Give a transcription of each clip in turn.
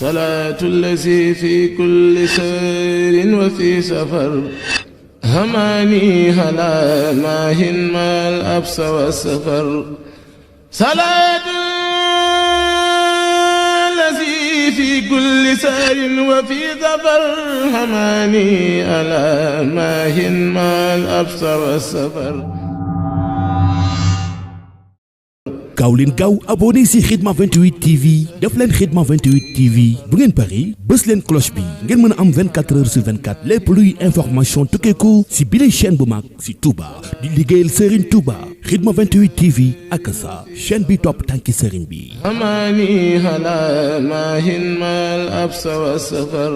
صلاة الذي في كل سير وفي سفر هماني هلا ماهن ما الأبس والسفر صلاة الذي في كل سير وفي سفر هماني هلا ماهن ما الأبس والسفر gaaw leen gaaw abonné si Khidma 28 TV def leen Khidma 28 TV bu ngeen pari bës leen cloche bi ngeen mën a am 24 heures sur 24 lépp luy information tukkeeku si bile chaîne bu mag si Touba di liggéeyal Serigne Touba Khidma 28 TV ak sa chaîne bi topp tànki Serigne bi. amani hala mahin mal absa wa safar.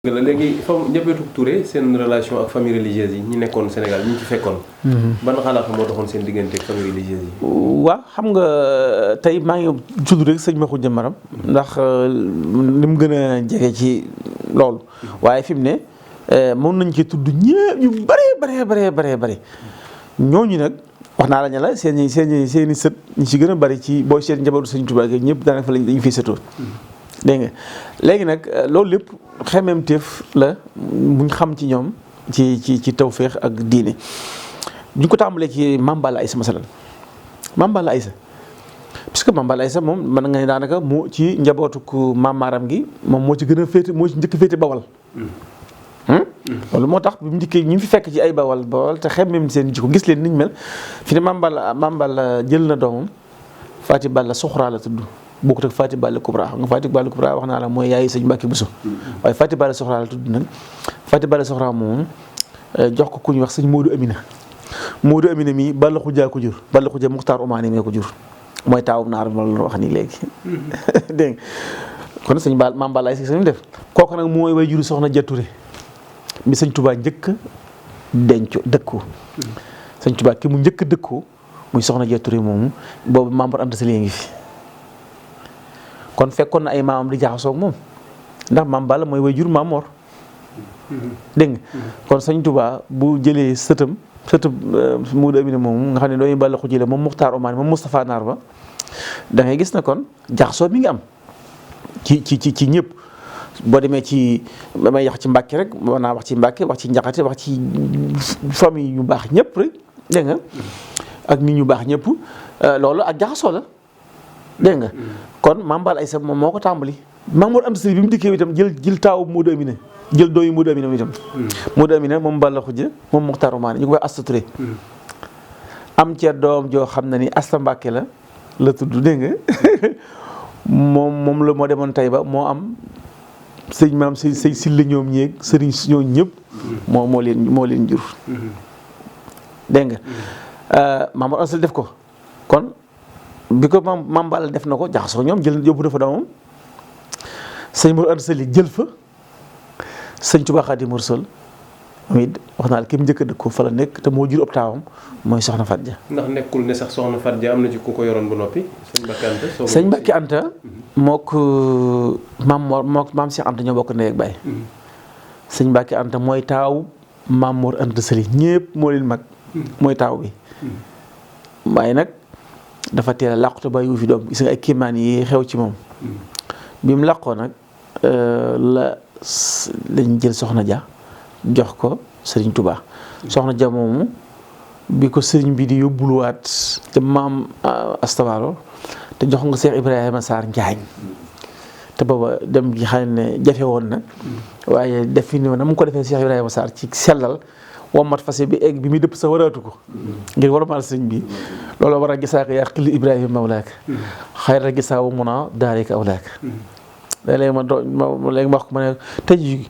léegi fam Ndiabétou Touré seen relation ak famille religieuse yi ñi nekkoon Sénégal ñi ci fekkoon. ban xalaat moo doxoon seen diggante ak famille religieuse yi. waaw xam nga tey maa ngi tudd rek sëñ Maxu Jëmaram ndax ni mu gën a jege ci loolu waaye fi mu ne mën nañ ci tudd ñëpp ñu bëree ñooñu nag wax naa la ne la seen i sët ñi ci gën a bëri ci booy seet njabootu sëñ Tuubaa gi ñëpp daanaka fa dañu fiy sëtoo. dégg nga léegi nag loolu lépp xemmeemteef la buñ xam ci ñoom ci tawféex ak diine ñu ko tàmbalee ci Mame Balla Aïssa masalan Mame Balla Aïssa puisque Mame Balla Aïssa moom mën nga ne daanaka moo ci njabootuk Maam Maaram gi moom moo ci gën a féete moo ci njëkk féete bawal loolu moo tax bi mu njëkkee ñu fi fekk ci ay bawal te xemmeem seen jikko gis leen niñ mel fi ne Mame Balla jël na doomam Faati Balla Soxra la tudd bokkut ak Faati Balla Kubra xam nga Faati Balla Kubra wax naa la mooy yaayi sëñ Mbàkke Buso waaye Faati Balla Soxra la tudd nag Faati Balla Soxra moom jox ko ku ñuy wax sëñ Modou Amina mii Balla Xuja ko jur Balla Xuja Muxtaar Umaani mee ko jur mooy taawum naar ma la wax nii léegi dégg nga kon sëñ Mame Balla Aïssa sëñ def kooku nag mooy way juru soxna Jature bi sëñ Touba njëkk dëkkoo sëñ Touba ki mu njëkk dëkkoo muy soxna Jature moomu boobu Maam Mor Anta Sali ngi fi kon fekkoon na ay maamam di jaxasoo ak moom ndax Mame Balla mooy way jur Maam Mor dégg nga kon sëñ Touba bu jëlee sëtam Modou Amina moom nga xam ne dooy Balla ko jëlee moom Muxtaar Omaani moom Moustapha Naar ba da ngay gis na kon jaxasoo mi ngi am ci ñëpp boo demee ci damay wax ci Mbàkke rek mën naa wax ci Mbàkke wax ci Njaxate wax ci famille ñu baax ñëpp rek dégg nga ak nit ñu baax ñëpp loolu ak jaxasoo la dégg nga kon Mame Balla Aïssa moom moo ko tàmbali Maam Mor Anta Sali bi mu dikkee itam jël taawu Modou Amina jël dooyu Modou Amina itam Modou Amina moom Balla Xuja moom Muxtaar Umaani ñu ko wax Asta Touré am ca doom joo xam ne ni Asta Mbàkke la tudd dégg nga moom la moo demoon Tayba moo am sëñ maam sëñ Silla ñoom ñeeg sëriñ ñoom ñëpp moo leen jur dégg nga Maam Mor Anta Sali def ko kon bi ko Mame Balla def na ko jaxasoo ñoom jël yóbbu na fa doomam sëñ Mor Anta Sali jël fa sëñ Tuubaa Xaadimu Rasuul moom it wax naa la ki mu njëkk a dëkk ko fa la nekk te moo jur ab taawam mooy Soxna Fat Ja. ndax nekkul ne sax Soxna Fat Ja am na ci ku ko yoroon ba noppi sëñ Mbàkke Anta mook maam Cheikh Anta ñoo bokk ndey ak baay sëñ Mbàkke Anta mooy taaw Maam Mor Anta Sali ñëpp moo leen mag mooy taaw bi waaye nag dafa teel a làqu te bàyyi wu fi doom gis nga ay kéemaan yi xew ci moom bi mu làqoo nag lañ jël Soxna Ja jox ko Sëriñ Touba Soxna Ja moomu bi ko sëriñ bi di yóbbuluwaat te maam Astawaalo te jox nga Cheikh Ibrahima Sarr Njaañ te booba dem gi xam ne jafe woon na waaye def fi na mu ko defee Cheikh Ibrahima Sarr ci sellal wommat fase bi egg bi muy dëpp sa waraatu ko ngir warmaal sëriñ bi loolu war a gisaaka yaa xilli Ibrahima mawlaaka xayra gisaa wa mun a daarika awlaaka léeg-léeg léegi ma wax ko ma ne tey jii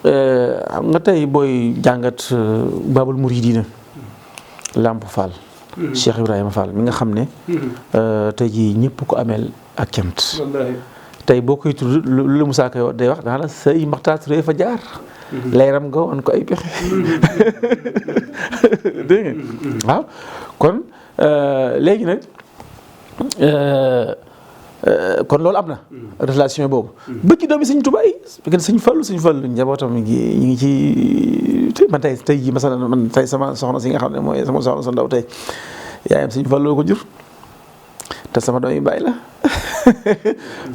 xam nga tey booy jàngat Baabul Muridiina Lamp Fall Cheikh Ibrahima Fall mi nga xam ne tey jii ñëpp ko ameel ak cant tey boo koy tudd lu Musaa Ka day wax daana say Maxtaar Touré fa jaar leeram nga woon ko ay pexe dégg nga waaw kon léegi nag kon loolu am na relation boobu ba ci doomi sëñ Tuubaa yi parce que sëñ Fallu njabootam ñu ngi ci man tey jii masala man tey sama soxna si nga xam ne mooy sama soxna sa ndaw tey yaayam sëñ Fallu ko jur te sama doom yi bàyyi la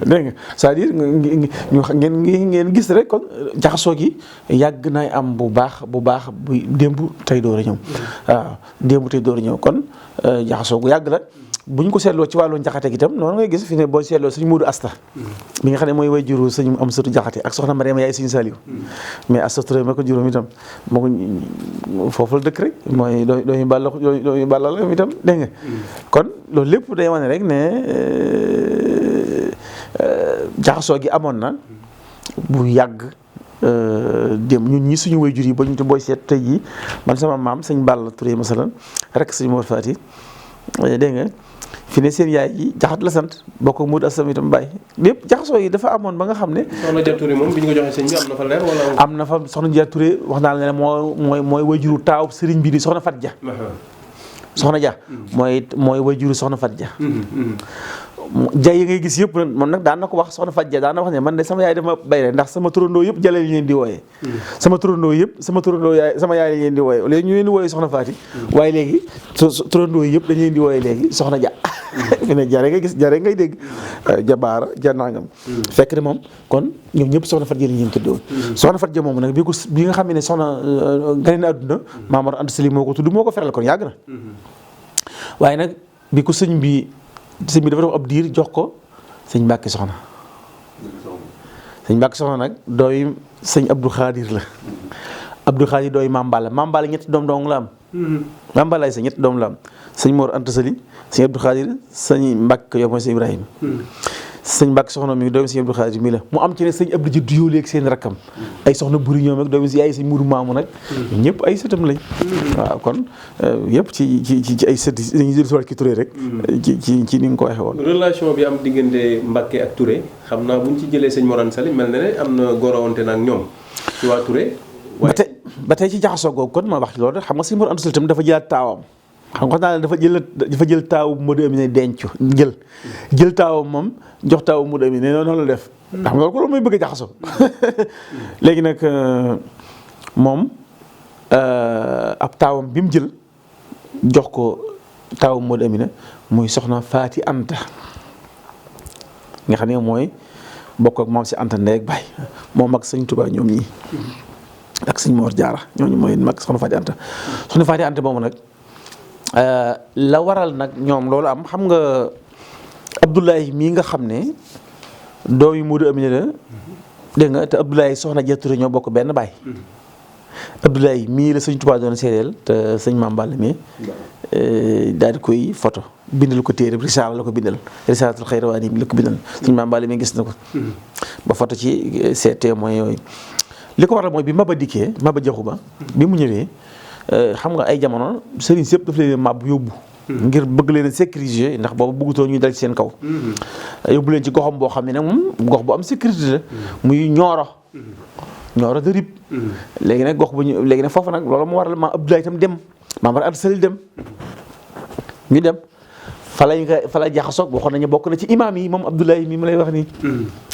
dégg nga c'est-à-dire ngeen gis rek kon jaxasoo gi yàgg nay am bu baax bu démb tey door a ñëw waaw démb tey door a ñëw kon jaxasoo gu yàgg la bu ñu ko seetloo ci wàllu njaxate gi itam noonu ngay gis fi ne boo seetloo sëñ Moodu Asta mi nga xam ne mooy way juru sëñ am sëtu jaxate ak soxna Mariama yaay sëñ Saliou mais Asta Touré ma ko juróom itam moo ko foofu la dëkk rek mooy dooñu bàlla la itam dégg nga kon loolu lépp day wane rek ne jaxasoo gi amoon na bu yàgg dem ñun ñi suñu way jur yi ba ñu te booy seet tey jii man sama maam sëñ Balla Touré masalan rek sëñ Mor Fati dégg nga fi ne seen yaay ji jaxat la sant bokk ak Moodu Asta itam bàyyi lépp jaxasoo yi dafa amoon ba nga xam ne. soxna Dia Touré moom bi ñu ko joxee sëñ bi am na fa leer wala. am na fa soxna Dia Touré wax naa la ne mooy wajuru taaw sëriñ bi di soxna Fat Dia. soxna Dia. mooy wajuru soxna Fat Dia. Dia yi ngay gis yëpp moom nag daan na ko wax soxna Fat Dia daan na wax ne man de sama yaay dafa bay ndax sama turandoo yëpp Dia lañ leen di wooyee. sama turandoo yaay sama yaay lañ leen di wooyee léegi ñu leen di wooyee soxna Faati waaye léegi turandoo yëpp dañ leen di wooyee léegi soxna Dia. fi ne jare ngay gis jare ngay dégg jabaara janangam fekk ne moom kon ñoom ñëpp soxna Fat Dia lañ leen tuddoon soxna Fat Dia moom nag bi nga xam ne soxna gane na àdduna Maam Mor Anta Sali moo ko tudd moo ko feral kon yàgg na waaye nag bi ko sëñ bi dafa def ab diir jox ko sëñ Mbàkke Soxna nag dooy sëñ Abdou Khadir la Abdou Khadir dooy Maam Balla ñetti doom dong la am Maam Balla sa ñetti doom la am sëñ Mor Anta Sali sëñ Abdou Khadir sëñ Mbàkke yow mooy sëñ Ibrahima sëñ Mbàkke Soxna mi doomi sëñ Abdou Khadir mi la mu am ci ne sëñ Abdou ji duyóolee ak seen rakkam ay soxna buri ñoom ak doomi si yaay sëñ Mourou Mamou nag ñëpp ay sëtam lañ waaw kon yëpp ci ay sët dañuy jël si ki Touré rek ci ni nga ko waxee woon relation bi am diggante Mbàkke ak Touré xam naa bu ñu ci jëlee sëñ Mor Anta Sali mel na ne am na góorawante na ak ñoom ci waa Touré ba tey ci jaxasoo googu kon ma wax loolu xam nga sëñ Mor Anta Sali tam dafa jëlaat taawam xam nga naa ne dafa jël taawu Modou Amine denc jël taawam moom jox taawu Modou Amine noonu la def xam nga loolu mooy bëgg a jaxasoo léegi nag moom ab taawam bi mu jël jox ko taawu Modou Amine muy soxna Faati Anta nga xam ne mooy bokk ak moom si Anta ndey ak baay moom ak sëñ Tuubaa ñoom ñii ak sëñ Mor Jaara ñooñu mooy mag soxna Faati Anta moomu nag la waral nag ñoom loolu am xam nga Abdoulaye mii nga xam ne doomi Modou Amine la dégg nga te Abdoulaye soxna Dia Touré ñoo bokk benn baay Abdoulaye mii la sëñ Tuubaa doon seedeel te sëñ Maam Balla mi daal di koy photo bindal ko téere risaala la ko bindal risaalatul xayrawaani la ko bindal sëñ Maam Balla mi gis na ko ba photo ci ces témoins yooyu li ko waral mooy bi Maba dikkee Maba Jaxu Ba bi mu ñëwee xam nga ay jamono sëriñ si yëpp daf leen màbb yóbbu ngir bëgg leen a sécuriser ndax boobu bëggutoo ñuy dal ci seen kaw yóbbu leen ci goxam boo xam ne nag moom gox bu am sécurité la muy Ñooro de Rip léegi nag gox bu ñu léegi nag foofu nag loolu moo waral Maam Abdoulaye itam dem Maam Mor Anta Sali dem ñu dem fa la jaxasoog waxoon nañu bokk na ci imaam yi moom Abdoulaye mi ma lay wax nii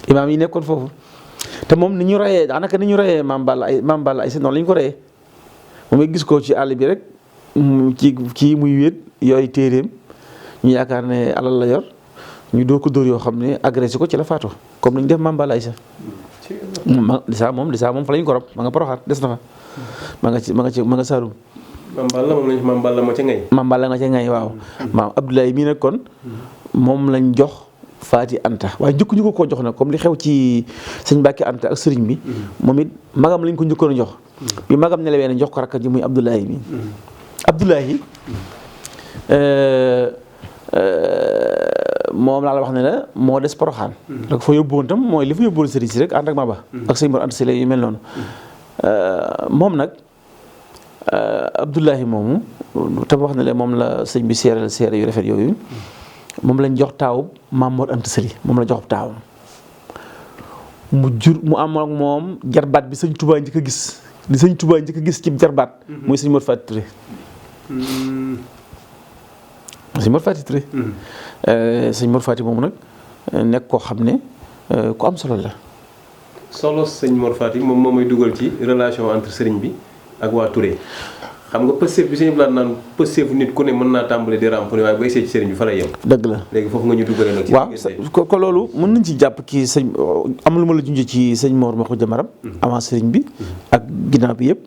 imaam yi nekkoon foofu te moom ni ñu reyee daanaka ni ñu reyee Maam Balla ay seen noonu la ñu ko reyee moom gis ko ci àll bi rek ci muy wéet yooyu téeréem ñu yaakaar ne alal la yor ñu dóor ko dóor yoo xam ne agressé ko ci la faatoo comme ni ñu def Maam Balla Aysa moom fa la ñu ko rob ma nga Poroxaan des na fa ma nga Saalum Maam Balla moo ca ngay Maam Balla nga ca ngay waaw maam Abdoulaye mii nag kon moom lañ jox Faati Anta waaye njëkk ñu ko jox nag comme li xew ci sëñ Mbàkke Anta ak sëriñ bi moom it magam lañ ko njëkkoon a jox bi magam nelawee ne jox ko rakkat ji muy Abdoulaye mi Abdoulaye moom laa la wax ne la moo des Poroxaan da ko fa yóbbuwoon tam mooy li fa yóbbuwoon sëriñ si rek ànd ak Maba ak sëñ Mor Anta Sali yu mel noonu moom nag Abdoulaye moomu tam wax ne la moom la sëñ bi seere yu rafet yooyu moom lañ jox taawu Maam Mor Anta Sali moom la jox taawam mu am ak moom jarbaat bi sëñ Touba njëkk a gis li sëñ Touba njëkk a gis ci jarbaat muy sëñ Mor Fati Touré sëñ Mor Fati Touré sëñ Mor Fati moomu nag nekk koo xam ne ku am solo la solo sëñ Mor Fati moom moo may dugal ci relation entre sëriñ bi ak waa Touré xam nga pësteef bi suñu blaat naan pësteefu nit ku ne mën naa tàmbale di ràmp waaye bay see ci sëriñ bi fa lay yem. dëgg la léegi foofu nga ñu duggale nag. ci waaw ko loolu mën nañ ci jàpp kii sëñ am lu ma la junj ci sëñ Mor Maxuja Maram avant sëriñ bi ak ginnaaw bi yëpp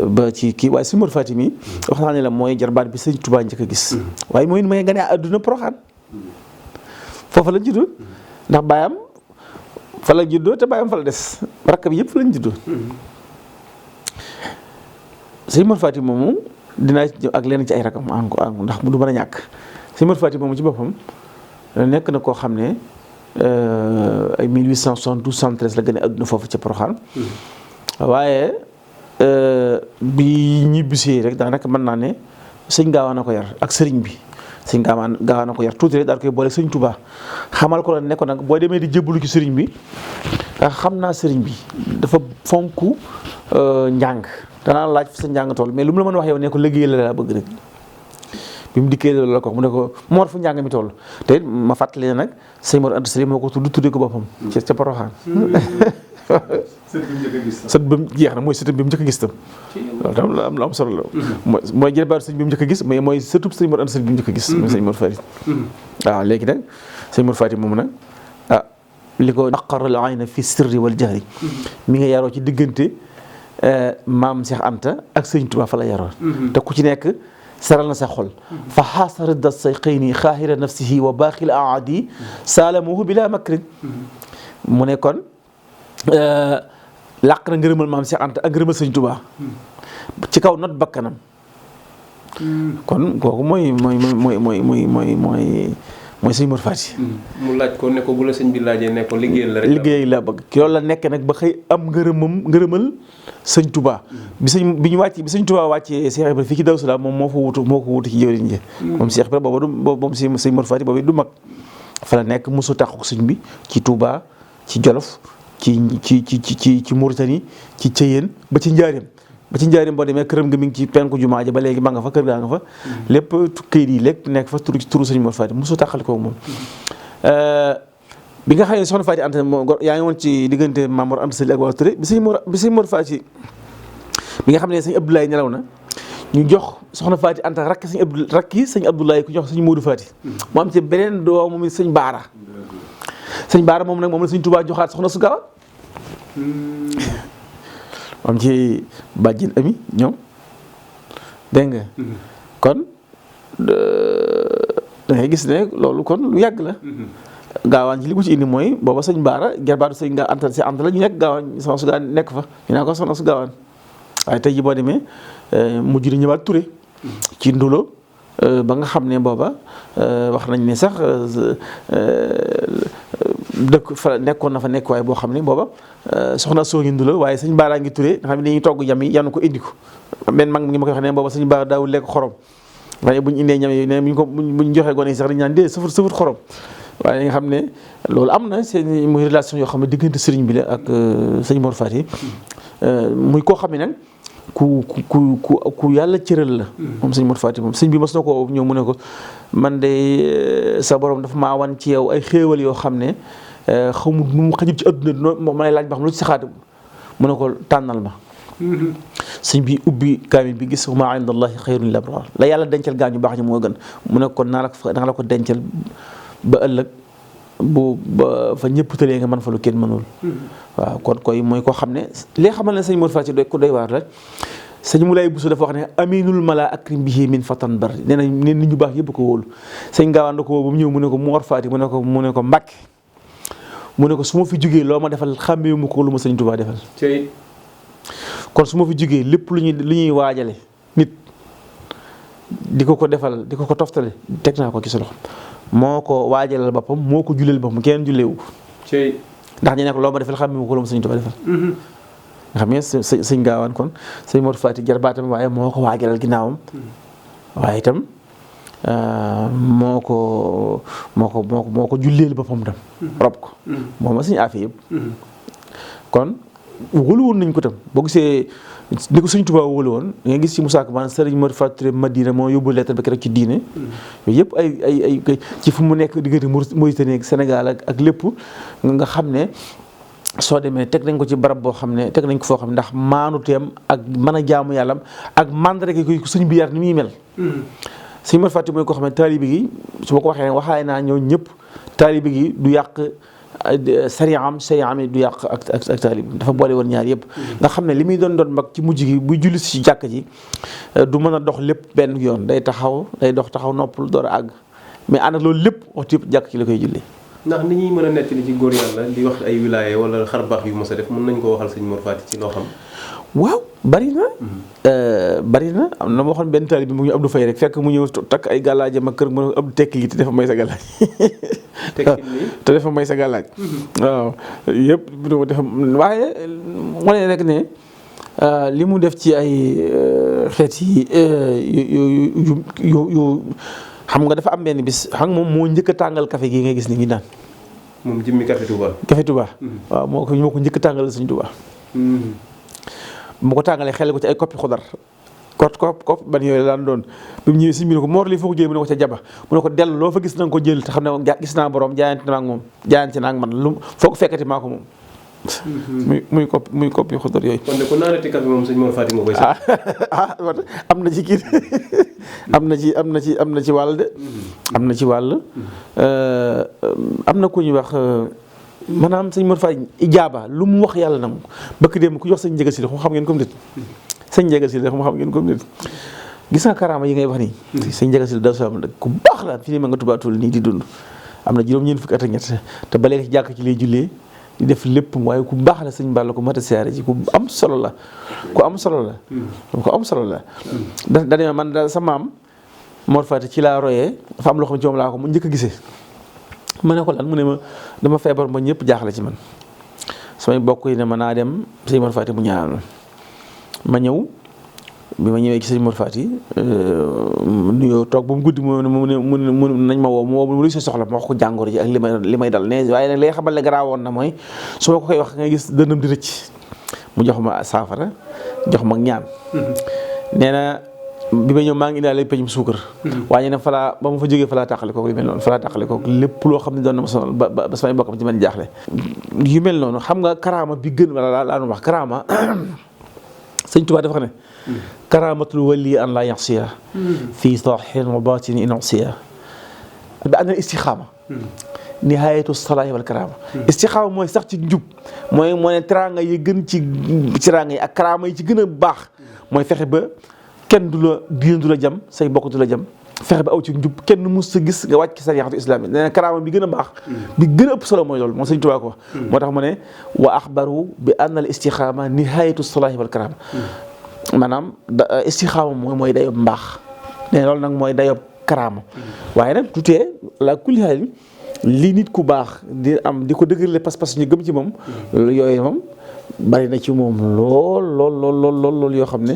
ba ci kii waaye sëñ Mor Fati mi wax naa ne la mooy jarbaat bi sëñ Touba njëkk a gis waaye mooy may nga ne àdduna Poroxaan foofa la juddoo ndax baayam fa la juddoo te baayam fa la des rakk bi yëpp fa lañ juddoo sëñ Mor Fati moomu dinaa ci ñëw ak lenn ci ay rakam ndax du mën a ñàkk sëñ Mor Fati moomu ci boppam nekk na koo xam ne ay 1872 73 la gën a àdduna foofu ca Poroxaan waaye bi ñibbisee rek daanaka mën naa ne sëñ Gaawaan a ko yar ak sëriñ bi sëñ Gaawaan a ko yar tuuti rek daal koy boole sëñ Touba xamal ko la ne ko nag boo demee di jébbalu ci sëriñ bi ndax xam naa sëriñ bi dafa fonk njàng danaa laaj fi sa njàng tool mais lu mu la mën a wax yow ne ko liggéey la laa bëgg rek bi mu dikkee loolu la ko mu ne ko Mor fu njàng mi toll te ma fàttali ne nag sëñ Mor Anta Sali moo ko tuddee ko boppam ca Poroxaan sët bi mu jeex na mooy sëtam bi mu njëkk a gis tam loolu tam la am solo la mooy jëlbaatu sëñ bi mu njëkk a gis mais mooy sëtub sëñ Mor Anta Sali bi mu njëkk a gis mooy sëñ Mor Fati waaw léegi nag sëñ Mor Fati moomu nag li ko naqaral ayna fi sirri wal jahri mi nga yaroo ci diggante maam Cheikh Anta ak sëñ Touba fa la yaroon te ku ci nekk saral na sa xol fa xaasara da say xëy ni xaahira nafsihi wa baaxil aadi saalamuhu bila makrin mu ne kon làq na ngërëmal maam Cheikh Anta ak ngërëmal sëñ Touba ci kaw not bakkanam kon kooku mooy sëñ Mor Fati mu laaj ko ne ko bu la sëñ bi laajee ne ko liggéeyal la rek liggéey la bëgg ki loolu la nekk nag ba xëy am ngërëmal sëñ Touba bi sëñ Touba wàccee Cheikh Ibrahima fii ci Daaru Salaam moom moo ko wutu ci jëwriñ ji moom Cheikh Ibrahima booba moom sëñ Mor Fati boobu du mag fa la nekk mosu taxu sëñ bi ci Touba ci Jolof ci Mauritanie ci Thiéyène ba ci Njaaréem boo demee këram nga mi ngi ci penku jumaa ja ba léegi ma nga fa kër gaa nga fa lépp këyit yi lépp nekk fa turu sëñ Mor Fati mosu taxal ko moom bi nga xam ne soxna Fati Anta yaa ngi woon ci diggante Maam Mor Anta Sali ak waa Touré bi sëñ Mor Fati bi nga xam ne sëñ Abdoulaye nelaw na ñu jox soxna Fati Anta rakki sëñ Abdoulaye ku jox sëñ Modou Fati mu am ci beneen doom moom sëñ Baara moom nag moom la sëñ Touba joxaat soxna su Gaawaan am ci bàjjin ami ñoom dégg nga kon da ngay gis ne loolu kon lu yàgg la Gaawaan ci li ko ci indi mooy booba sëñ Baara gerbaatu sëñ nga Anta si Anta la ñu nekk Gaawaan soxna su Gaawaan nekk fa ñu naa ko soxna su Gaawaan waaye tey ji boo demee mujj na ñëwaat Touré ci Ndulo ba nga xam ne booba wax nañ ne sax dëkk fa nekkoon na fa nekk waaye boo xam ne booba soxna soo ngi Ndulo waaye sëñ Baara ngi Touré nga xam ne dañuy togg yam yi yanu ko indi ko benn mag mi ngi ma koy wax ne booba sëñ Baara daawul lekk xorom waaye bu ñu indee ñam yi ne buñ joxee gone yi sax dañu naan dee sëfut xorom waaye nga xam ne loolu am na seen muy relation yoo xam ne diggante sëriñ bi la ak sëñ Mor Fati muy koo xam ne nag ku yàlla cëral la moom sëñ Mor Fati moom sëñ bi mas na ko ñëw mu ne ko man de sa borom dafa maa wan ci yow ay xéewal yoo xam ne xamul nu mu xajul ci adduna ma lay laaj ba xam lu ci saxaat mu ne ko tànnal ma sëñ bi ubbi kaamil bi gis ma indallahi xayrun lil abrar la yàlla dencal gaañu baax ñi moo gën mu ne kon naa la ko dencal ba ëllëg ba fa ñëpp tëlee nga mën fa lu kenn mënul waaw kon koy mooy koo xam ne li xamal ne sëñ Mor Fati ku doy waar la sëñ Moulay Bousso dafa wax ne aminul mala akrim bihi min fatan bar nee na nit ñu baax yëpp ko wóolu sëñ Gaawaan da ko woo ba mu ñëw mu ne ko Mor Fati mu ne ko Mbàkke mu ne ko su ma fi jógee loo ma defal xàmmee mu ko lu ma sëñ Touba defal kon su ma fi jógee lépp lu ñuy waajale nit di ko defal di ko toftale teg naa ko ci sa loxo moo ko waajalal boppam moo ko julleel boppam kenn julleewu ko ndax ñu ne ko loo ma defal xàmmee mu ko lu ma sëñ Touba defal nga xam ne sëñ Gaawaan kon sëñ Mor Fati jarbaatam waaye moo ko waajalal ginnaawam waaye itam moo ko julleel boppam tam rob ko moom ma suñu affaire yëpp kon wóolu woon nañ ko tam boo gisee ni ko sëñ Tuubaa wóolu woon nga gis ci Moussa Ka Sëriñ Mor Fati Madina moo yóbbu lettre ba keroog ci diine yooyu yëpp ay ci fu mu nekk diggante Mauritanie ak Sénégal ak lépp nga xam ne soo demee teg nañ ko ci barab boo xam ne teg nañ ko foo xam ne ndax maanuteem ak mën a jaamu yàllam ak mandarga ko suñ bi yar ni muy mel. sëñ Mor Fati mooy koo xam ne taalibe gi su ma ko waxee waxaay naa ñëw ñëpp taalibe gi du yàq sariyaam yi du yàq ak taalibe dafa boole woon ñaar yëpp. nga xam ne li muy doon mag ci mujj gi buy julli si jàkk ji du mën a dox lépp benn yoon day dox taxaw noppal door a àgg mais ànd ak loolu lépp waxtu yëpp jàkk ci la koy julli. ndax ni ñuy mën a nettali ci góor yàlla di wax ay wilaya wala xar baax yu mos a def mën nañ ko waxal sëñ Mor Fati ci loo xam. waaw bari na. am na ma waxoon benn taalibe bi mu ñu Abdou Faye rek fekk mu ñëw takk ay gàllaajam ak kër mu ne Abdou tekki lii te dafa may sa gàllaaj. te dafa may sa gàllaaj. waaw yëpp dafa waaye wane rek ne li mu def ci ay xeet yi yu xam nga dafa am benn bis xam nga moom moo njëkk a tàngal café gi ngay gis ni ngi naan. moom jëmmi café Touba. café Touba. waaw moo ko njëkk a tàngal Sëñ Touba. mu ko tàngalee xel ko ci ay koppi xudar kopp ban yooyu daan doon bi mu ñëwee si mbir ko moor lii foo ko jëlee mu ne ko ca jaba mu ne ko dellu loo fa gis na nga ko jël te xam ne gis naa borom jaayante na ak moom jaayante na ak man lu foo ko fekkati maa ko moom. muy koppi xudar yooyu. kon de ku naanati café moom sëñ Mor Fati moo koy sax. am na ci kii am na ci wàll de. am na ci wàll. am na ku ñuy wax. maanaam sëñ Mor Fati ijaaba lu mu wax yàlla nangu bëkk dem ku jox sëñ Njëga si xam ngeen comme nit sëñ Njëga si xam ngeen comme nit gis nga karaama yi ngay wax nii sëñ Njëga si da am ku baax la fi ni ma nga tubaatul nii di dund am na juróom-ñeent fukki at ak ñett te ba léegi ci jàkk ci lay jullee di def lépp waaye ku baax la sëñ Balla ko mat a siyaare ci ku am solo la dañoo man daal sa maam Mor Fati ci laa royee dafa am loo xam ne ci moom laa ko mu njëkk a gisee ma ne ko lan mu ne ma dama feebar ba ñëpp jaaxle ci man samay bokk yi ne ma naa dem sëñ Mor Fati mu ñaanal ma ñëw bi ma ñëwee ci sëñ Mor Fati nuyoo toog ba mu guddi mu nañ ma woo mu luy sa soxla ma wax ko jàngoro ji ak li may dal ne waaye nag lay xamal ne garaawoon na mooy su ma ko koy wax nga gis dënnam di rëcc mu jox ma saafara jox ma ñaan nee na bi ma ñëw maa ngi indaale peñum suukar. waaye nag ba ma fa jógee falaa tàqale kook li mel noonu falaa tàqale kook lépp loo xam ne doon na ma sonal ba samay bokkam ci man jaaxle. yu mel noonu xam nga karaama bi gën wala laa doon wax karaama sëñ Tuubaa dafa xam ne. karaamatul wali an laa yaxsiya fii saahirin wa baatinin in usiya bi ànd istixaama nihaayatu salaahi wal karaama. istixaama mooy sax ci njub mooy moo ne teraanga yi gën ci teraanga yi ak karaama yi ci gën a baax mooy fexe ba. kenn du la diine du la jam say mbokk du la jam fexe ba aw ci njub kenn mus sa gis nga wàcc sariyaatu islaam yi nee na karaama bi gën a baax bi gën a ëpp solo mooy loolu moom Sëñ Tuubaa ko moo tax mu ne wa axbaru bi anna al istixaama nihaayatu salaahi wal karaama maanaam istixaama mooy dayob mbaax nee loolu nag mooy dayob karaama waaye nag tutee la kulli haal li nit ku baax di am di ko dëgërale pas-pas ñu gëm ci moom yooyu moom bari na ci moom lool yoo xam ne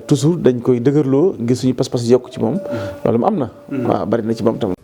toujours dañ koy dëgërloo ngir suñu pas-pas yokk ci moom loolu am na waaw bari na ci moom tam